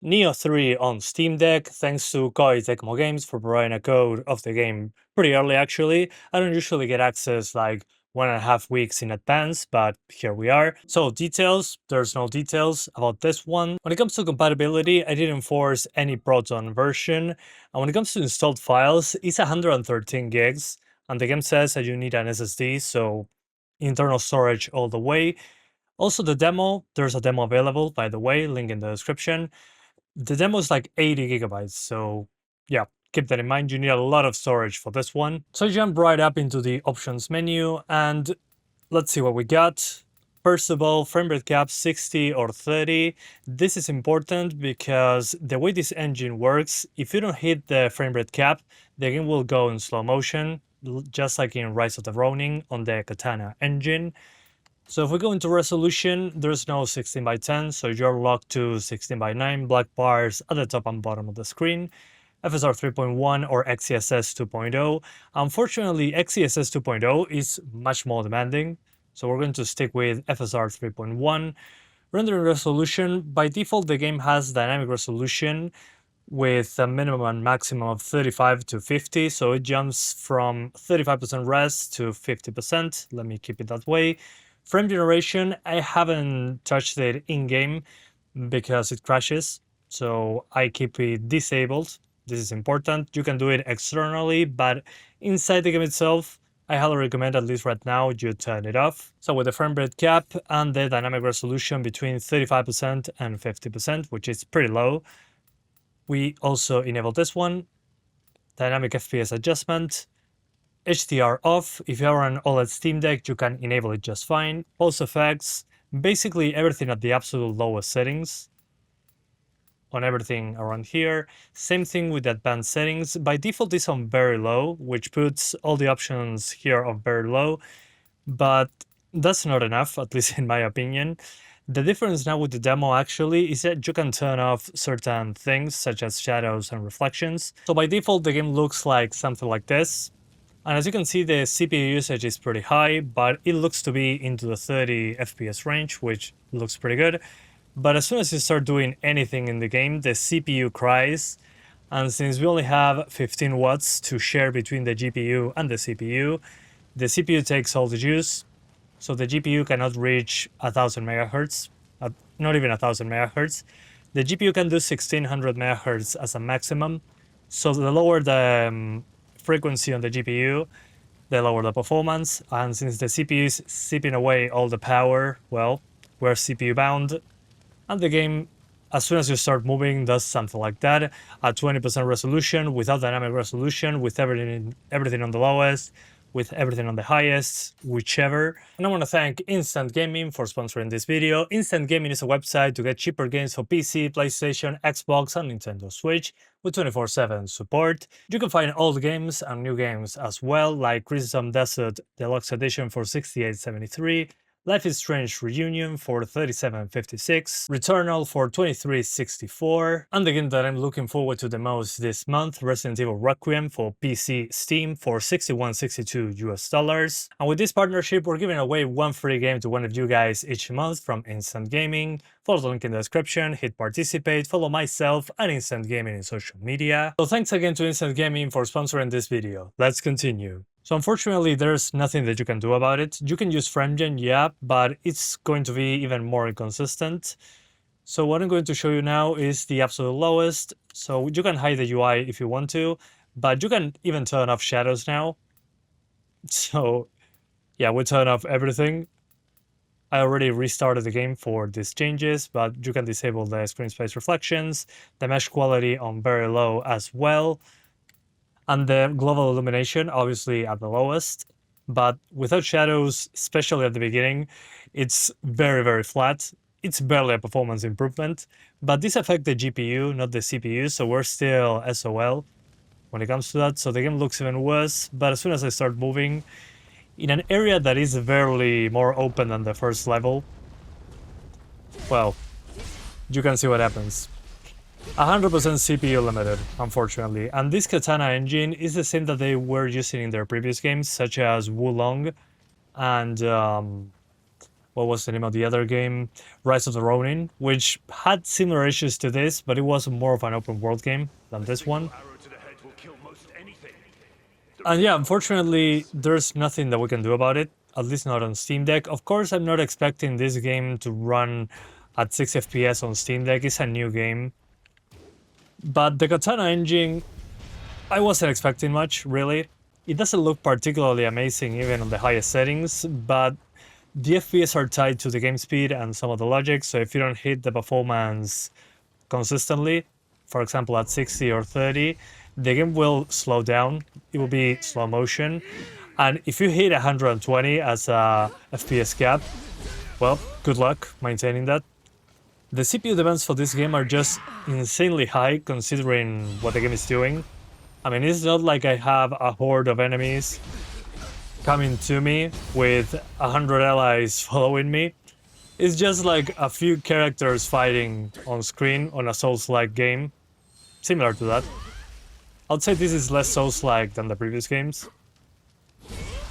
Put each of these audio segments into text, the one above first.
Nioh 3 on Steam Deck, thanks to KOEI TECMO Games for providing a code of the game pretty early actually. I don't usually get access like 1.5 weeks in advance, but here we are. So details, there's no details about this one. When it comes to compatibility, I didn't force any Proton version. And when it comes to installed files, it's 113 gigs. And the game says that you need an SSD, so internal storage all the way. Also the demo, there's a demo available, by the way, link in the description. The demo is like 80 gigabytes, so yeah, keep that in mind. You need a lot of storage for this one. So I jump right up into the options menu and let's see what we got. First of all, frame rate cap 60 or 30. This is important because the way this engine works, if you don't hit the frame rate cap, the game will go in slow motion, just like in Rise of the Ronin on the Katana engine. So if we go into resolution, there's no 16:10, so you're locked to 16:9, black bars at the top and bottom of the screen. FSR 3.1 or XeSS 2.0. Unfortunately, XeSS 2.0 is much more demanding, so we're going to stick with FSR 3.1. Rendering resolution, by default the game has dynamic resolution with a minimum and maximum of 35 to 50, so it jumps from 35% res to 50%. Let me keep it that way. Frame generation, I haven't touched it in-game because it crashes, so I keep it disabled. This is important. You can do it externally, but inside the game itself, I highly recommend, at least right now, you turn it off. So with the frame rate cap and the dynamic resolution between 35% and 50%, which is pretty low, we also enable this one, dynamic FPS adjustment, HDR off. If you are on OLED Steam Deck, you can enable it just fine. Pulse effects, basically everything at the absolute lowest settings on everything around here. Same thing with the advanced settings. By default, it's on very low, which puts all the options here on very low, but that's not enough, at least in my opinion. The difference now with the demo actually is that you can turn off certain things such as shadows and reflections. So by default, the game looks like something like this. And as you can see, the CPU usage is pretty high, but it looks to be into the 30 FPS range, which looks pretty good. But as soon as you start doing anything in the game, the CPU cries. And since we only have 15 watts to share between the GPU and the CPU takes all the juice. So the GPU cannot reach 1000 megahertz, not even 1000 megahertz. The GPU can do 1600 megahertz as a maximum. So the lower the frequency on the GPU, the lower the performance. And since the CPU is sipping away all the power, well, we're CPU bound. And the game, as soon as you start moving, does something like that. At 20% resolution, without dynamic resolution, with everything on the lowest, with everything on the highest, whichever. And I want to thank Instant Gaming for sponsoring this video. Instant Gaming is a website to get cheaper games for PC, PlayStation, Xbox, and Nintendo Switch with 24/7 support. You can find old games and new games as well, like Resident Desert Deluxe Edition for $68.73, Life is Strange Reunion for $37.56, Returnal for $23.64, and the game that I'm looking forward to the most this month, Resident Evil Requiem for PC Steam for $61.62 US. And with this partnership, we're giving away one free game to one of you guys each month from Instant Gaming. Follow the link in the description, hit participate, follow myself and Instant Gaming in social media. So thanks again to Instant Gaming for sponsoring this video. Let's continue. So unfortunately, there's nothing that you can do about it. You can use FrameGen, yeah, but it's going to be even more inconsistent. So what I'm going to show you now is the absolute lowest. So you can hide the UI if you want to, but you can even turn off shadows now. So yeah, we turn off everything. I already restarted the game for these changes, but you can disable the screen space reflections, the mesh quality on very low as well, and the global illumination obviously at the lowest. But without shadows, especially at the beginning, it's very, very flat. It's barely a performance improvement, but this affects the GPU, not the CPU, so we're still SOL when it comes to that. So the game looks even worse, but as soon as I start moving, in an area that is barely more open than the first level, well, you can see what happens. 100% CPU limited, unfortunately, and this Katana engine is the same that they were using in their previous games, such as Wulong and what was the name of the other game? Rise of the Ronin, which had similar issues to this, but it was more of an open world game than this one. And yeah, unfortunately, there's nothing that we can do about it, at least not on Steam Deck. Of course, I'm not expecting this game to run at 6 FPS on Steam Deck. It's a new game. But the Katana engine, I wasn't expecting much, really. It doesn't look particularly amazing even on the highest settings, but the FPS are tied to the game speed and some of the logic, so if you don't hit the performance consistently, for example at 60 or 30, the game will slow down. It will be slow motion. And if you hit 120 as a FPS cap, well, good luck maintaining that. The CPU demands for this game are just insanely high considering what the game is doing. I mean, it's not like I have a horde of enemies coming to me with 100 allies following me. It's just like a few characters fighting on screen on a Souls-like game, similar to that. I'd say this is less Souls-like than the previous games.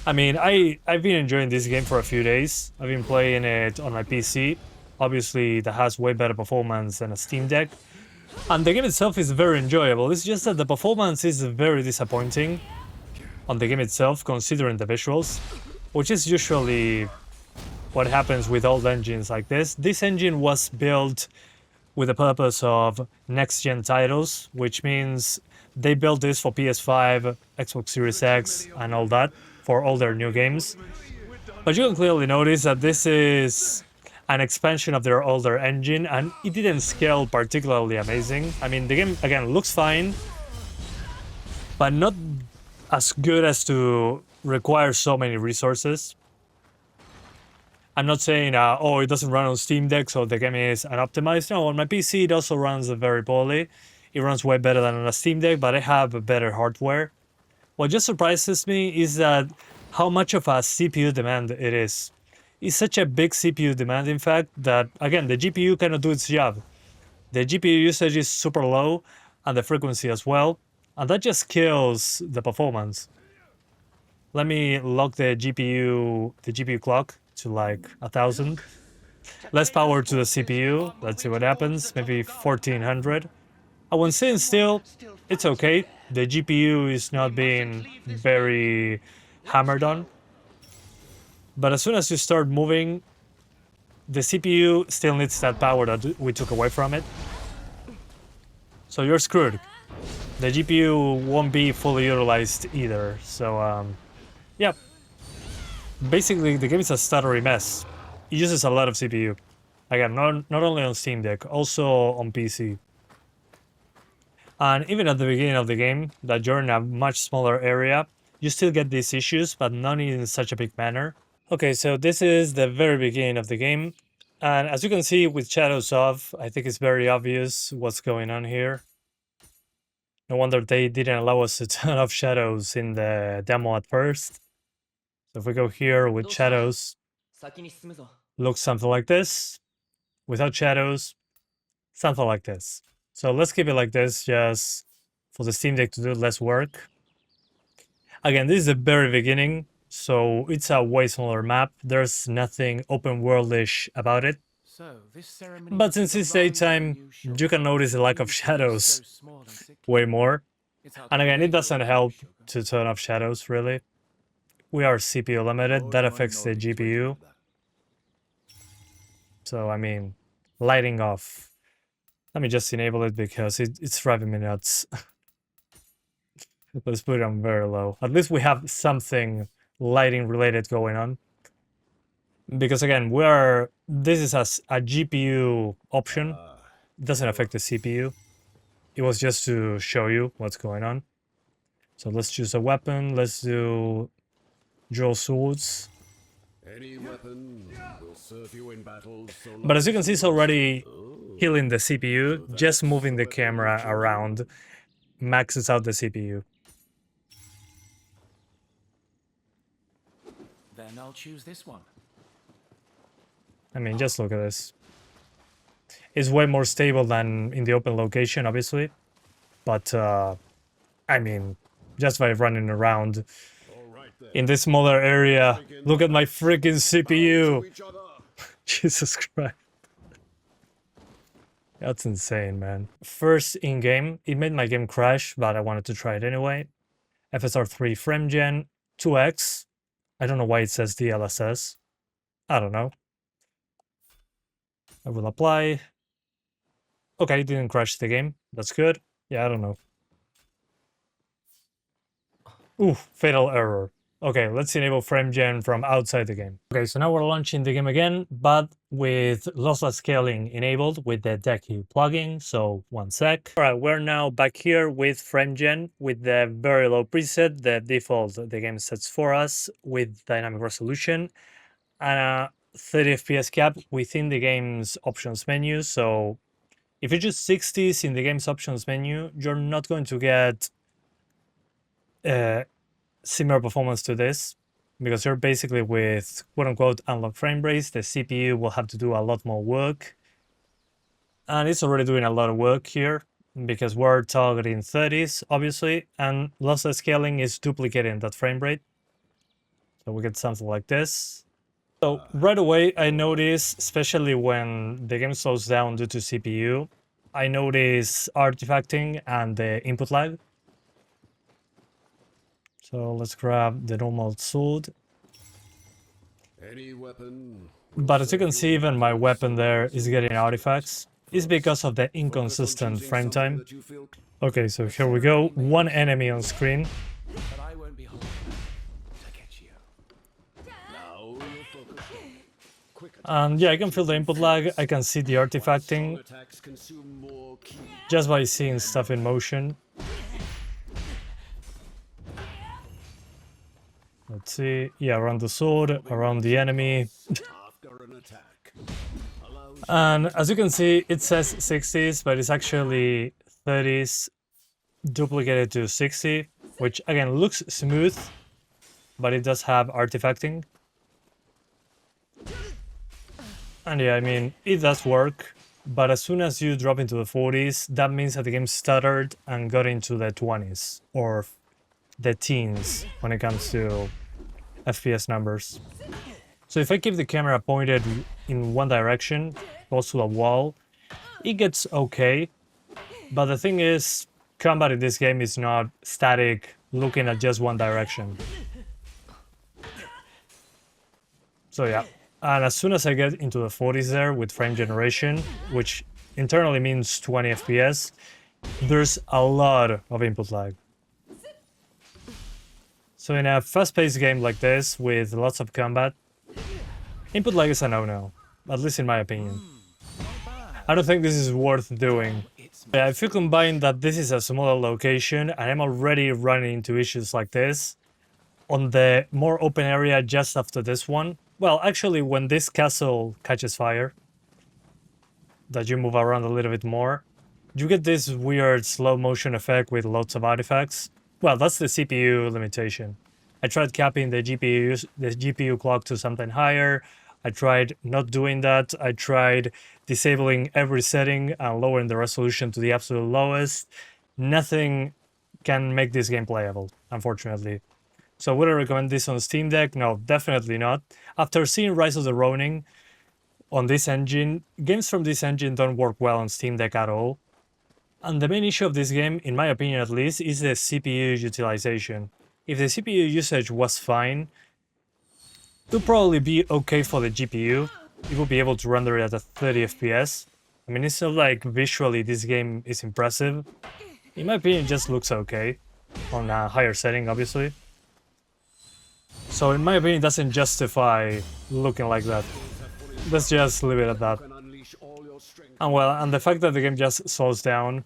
I mean, I've been enjoying this game for a few days. I've been playing it on my PC. Obviously, that has way better performance than a Steam Deck. And the game itself is very enjoyable. It's just that the performance is very disappointing on the game itself, considering the visuals, which is usually what happens with old engines like this. This engine was built with the purpose of next-gen titles, which means they built this for PS5, Xbox Series X, and all that, for all their new games. But you can clearly notice that this is an expansion of their older engine, and it didn't scale particularly amazing. I mean, the game, again, looks fine, but not as good as to require so many resources. I'm not saying, oh, it doesn't run on Steam Deck, so the game is unoptimized. No, on my PC, it also runs very poorly. It runs way better than on a Steam Deck, but I have better hardware. What just surprises me is that how much of a CPU demand it is. It's such a big CPU demand, in fact, that, again, the GPU cannot do its job. The GPU usage is super low, and the frequency as well, and that just kills the performance. Let me lock the GPU clock to like 1000. Less power to the CPU. Let's see what happens. Maybe 1400. And when sitting still, it's okay. The GPU is not being very hammered on. But as soon as you start moving, the CPU still needs that power that we took away from it. So you're screwed. The GPU won't be fully utilized either. So, yeah. Basically, the game is a stuttery mess. It uses a lot of CPU. Again, not only on Steam Deck, also on PC. And even at the beginning of the game, that you're in a much smaller area, you still get these issues, but not in such a big manner. Okay, so this is the very beginning of the game. And as you can see with shadows off, I think it's very obvious what's going on here. No wonder they didn't allow us to turn off shadows in the demo at first. So if we go here with shadows, looks something like this. Without shadows, something like this. So let's keep it like this, just for the Steam Deck to do less work. Again, this is the very beginning, so it's a way smaller map. There's nothing open world-ish about it. But since it's daytime, you can notice the lack of shadows way more. And again, it doesn't help to turn off shadows, really. We are CPU limited, that affects the GPU. So, I mean, lighting off. Let me just enable it because it's driving me nuts. Let's put it on very low. At least we have something lighting related going on. Because again, this is a GPU option. It doesn't affect the CPU. It was just to show you what's going on. So let's choose a weapon. Let's do dual swords. Any weapon will serve you in battle, so but as you can see, it's already healing the CPU. Just moving the camera around maxes out the CPU. Then I'll choose this one. I mean, just look at this. It's way more stable than in the open location, obviously. But, I mean, just by running around in this smaller area, look at my freaking CPU. Jesus Christ. That's insane, man. First in-game, it made my game crash, but I wanted to try it anyway. FSR3 frame gen, 2x. I don't know why it says DLSS. I don't know. I will apply. Okay, it didn't crash the game. That's good. Yeah, I don't know. Ooh, fatal error. Okay, let's enable frame gen from outside the game. Okay, so now we're launching the game again, but with lossless scaling enabled with the Deku plugin, so 1 sec. All right, we're now back here with frame gen with the very low preset, the default the game sets for us with dynamic resolution and a 30 FPS cap within the game's options menu. So if you choose 60s in the game's options menu, you're not going to get similar performance to this because you're basically with quote-unquote unlocked frame rates. The CPU will have to do a lot more work, and it's already doing a lot of work here because we're targeting 30s obviously, and lossless scaling is duplicating that frame rate, so we get something like this. So right away I notice, especially when the game slows down due to CPU, I notice artifacting and the input lag. So let's grab the normal sword. Any weapon. But as you can see, even my weapon there is getting artifacts. It's because of the inconsistent frame time. Okay, so here we go. One enemy on screen. But I won't be home to catch you. Now you're focused. Quicker And yeah, I can feel the input lag. I can see the artifacting attacks consume more ki. just by seeing stuff in motion. Let's see. Yeah, around the sword, around the enemy. After an attack. Allows And as you can see, it says 60s, but it's actually 30s duplicated to 60, which again looks smooth, but it does have artifacting. And yeah, I mean, it does work, but as soon as you drop into the 40s, that means that the game stuttered and got into the 20s or the teens when it comes to FPS numbers. So if I keep the camera pointed in one direction, close to a wall, it gets okay. But the thing is, combat in this game is not static, looking at just one direction. So yeah, and as soon as I get into the 40s there with frame generation, which internally means 20 FPS, there's a lot of input lag. So in a fast-paced game like this, with lots of combat, input lag is a no-no, at least in my opinion. I don't think this is worth doing. Yeah, if you combine that this is a smaller location and I'm already running into issues like this, on the more open area just after this one, well, actually when this castle catches fire, that you move around a little bit more, you get this weird slow motion effect with lots of artifacts. Well, that's the CPU limitation. I tried capping the GPU clock to something higher. I tried not doing that. I tried disabling every setting and lowering the resolution to the absolute lowest. Nothing can make this game playable, unfortunately. So would I recommend this on Steam Deck? No, definitely not. After seeing Rise of the Ronin on this engine, games from this engine don't work well on Steam Deck at all. And the main issue of this game, in my opinion at least, is the CPU utilization. If the CPU usage was fine, it would probably be okay for the GPU. It would be able to render it at 30 FPS. I mean, it's not like visually this game is impressive. In my opinion, it just looks okay on a higher setting, obviously. So in my opinion, it doesn't justify looking like that. Let's just leave it at that. can unleash all your strength. And well, and the fact that the game just slows down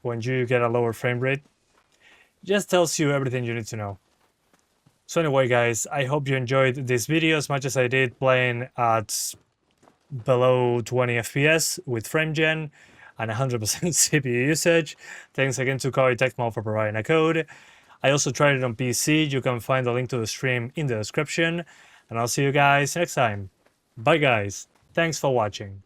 when you get a lower frame rate just tells you everything you need to know. So anyway, guys, I hope you enjoyed this video as much as I did playing at below 20 FPS with frame gen and 100% CPU usage. Thanks again to KOEI TECMO for providing a code. I also tried it on PC. You can find the link to the stream in the description. And I'll see you guys next time. Bye, guys. Thanks for watching.